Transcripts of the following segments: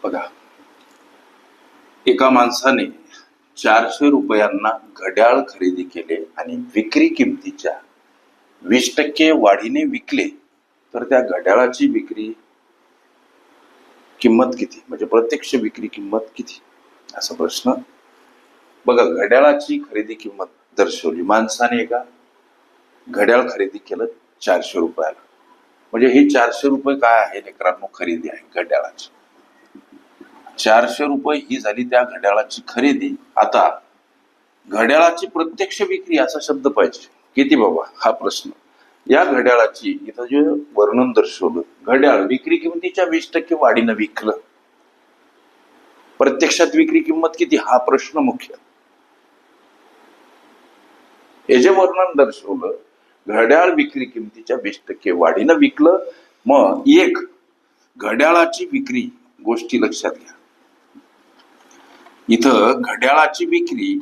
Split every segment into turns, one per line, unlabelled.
बघा, एका माणसाने 400 रुपयांना घड्याळ खरेदी केले आणि विक्री किमतीच्या 20% वाढीने विकले, तर त्या घड्याळाची विक्री किंमत किती, म्हणजे प्रत्यक्ष विक्री किंमत किती, असा प्रश्न. बघा, घड्याळाची खरेदी किंमत दर्शवली. माणसाने एका घड्याळ खरेदी केलं 400 रुपयाला. म्हणजे हे 400 रुपये काय आहे लेकरांनो? खरेदी आहे घड्याळाची. 400 रुपये ही झाली त्या घड्याळाची खरेदी. आता घड्याळाची प्रत्यक्ष विक्री असा शब्द पाहिजे. किती बाबा हा प्रश्न. या घड्याळाची इथं जे वर्णन दर्शवलं, घड्याळ विक्री किमतीच्या 20% वाढीनं विकलं, प्रत्यक्षात विक्री किंमत किती हा प्रश्न मुख्य. हे जे वर्णन दर्शवलं, घड्याळ विक्री किमतीच्या 20% वाढीनं विकलं. मग एक घड्याळाची विक्री, गोष्टी लक्षात घ्या. इथं घड्याळाची विक्री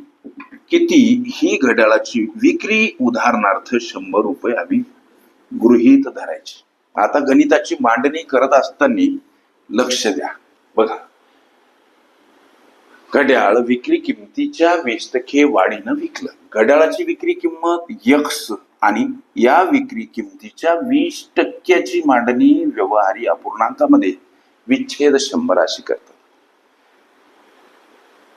किती, ही घड्याळाची विक्री उदाहरणार्थ 100 रुपये आम्ही गृहीत धरायची. आता गणिताची मांडणी करत असताना लक्ष द्या. बघा, घड्याळ विक्री किमतीच्या 20% वाढीनं विकलं. घड्याळाची विक्री किंमत X आणि या विक्री किमतीच्या 20%ची मांडणी व्यवहारी अपूर्णांकामध्ये विच्छेद 100 अशी करतात.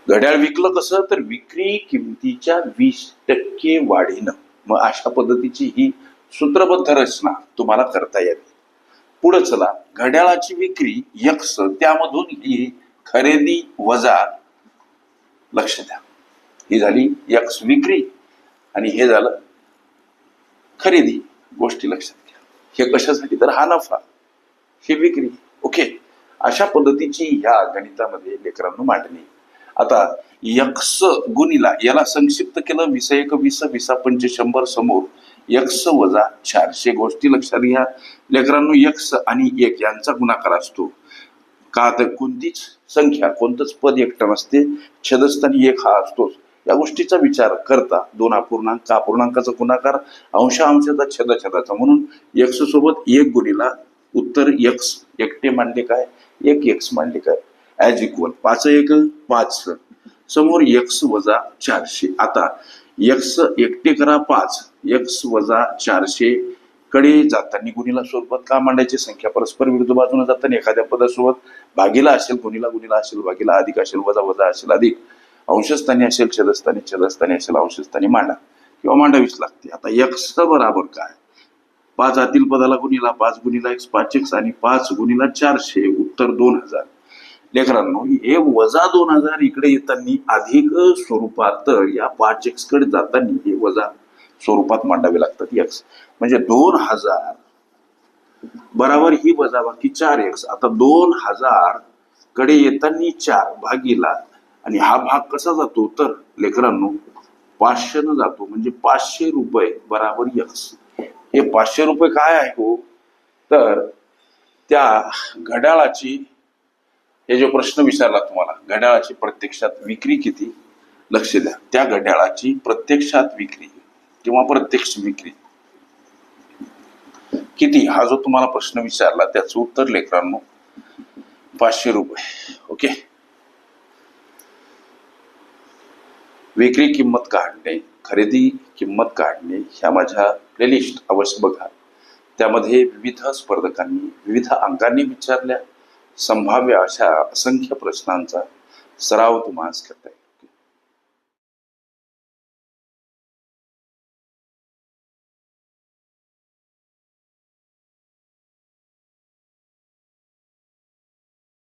घड्याळ विकलं कसं, तर विक्री किमतीच्या 20% वाढीनं. मग अशा पद्धतीची ही सूत्रबद्ध रचना तुम्हाला करता यावी. पुढे चला, घड्याळाची विक्री X, त्यामधून ही खरेदी वजा, लक्ष द्या, ही झाली X विक्री आणि हे झालं खरेदी. गोष्टी लक्षात घ्या. हे कशासाठी, तर हा नफा, ही विक्री. ओके, अशा पद्धतीची ह्या गणितामध्ये लेकरांनो मांडणी. आता X गुणिला, याला संक्षिप्त केलं 20 × 20, 20 × 5 100, समोर X वजा 400. गोष्टी लक्षात घ्या लेकरांनो. X आणि 1 यांचा गुणाकार असतो का, तर कोणतीच संख्या, कोणतंच पद एकटं नसते, छेदस्थानी 1 हा असतोच. या गोष्टीचा विचार करता दोन अपूर्णांक, अपूर्णांकाचा गुणाकार अंशाचा छेदाचा, म्हणून X सोबत 1 गुणिला उत्तर X एकटे मांडले काय, 1 X मांडले काय, ॲज इक्वल 5 × 1 5, समोर X वजा 400. आता X एकटे करा 5, X वजा 400 कडे जाताना गुणिला स्वरूपात का मांडायची, संख्या परस्पर विरुद्ध बाजूने जाताना एखाद्या पदासोबत भागीला असेल, गुणिला असेल, भागीला अधिक असेल, वजा असेल, अधिक अंशस्थानी असेल, छेदस्थानी असेल, अंशस्थानी मांडा किंवा मांडावीच लागते. आता X बराबर काय, 5 आतील पदाला गुणिला 5 गुणिला X 5X आणि 5 गुणिला 400, उत्तर 2000. लेकरांनो, हे वजा 2000 इकडे येताना अधिक स्वरूपात, या 5X कडे जाताना हे वजा स्वरूपात मांडावे लागतात X. म्हणजे 2000 बराबर ही वजाबाकी 4X. आता 2000 कडे येताना 4 भागीला, आणि हा भाग कसा जातो, तर लेकरांनो 500 न जातो. म्हणजे 500 रुपये बराबर X. हे 500 रुपये काय आहे हो, तर त्या घड्याळाची, हे जो प्रश्न विचारला तुम्हाला, घड्याळाची प्रत्यक्षात विक्री किती, लक्ष द्या. त्या घड्याळाची प्रत्यक्षात विक्री किंवा प्रत्यक्ष विक्री किती, हा जो तुम्हाला प्रश्न विचारला, त्याचं उत्तर लेकरांनो 500 रुपये. ओके, विक्री किंमत काढणे, खरेदी किंमत काढणे, ह्या माझ्या प्लेलिस्ट अवश्य बघा. त्यामध्ये विविध स्पर्धकांनी विविध अंकांनी विचारल्या संभाव्य अशा असंख्य प्रश्नांचा सराव तुम्हाला करता येईल.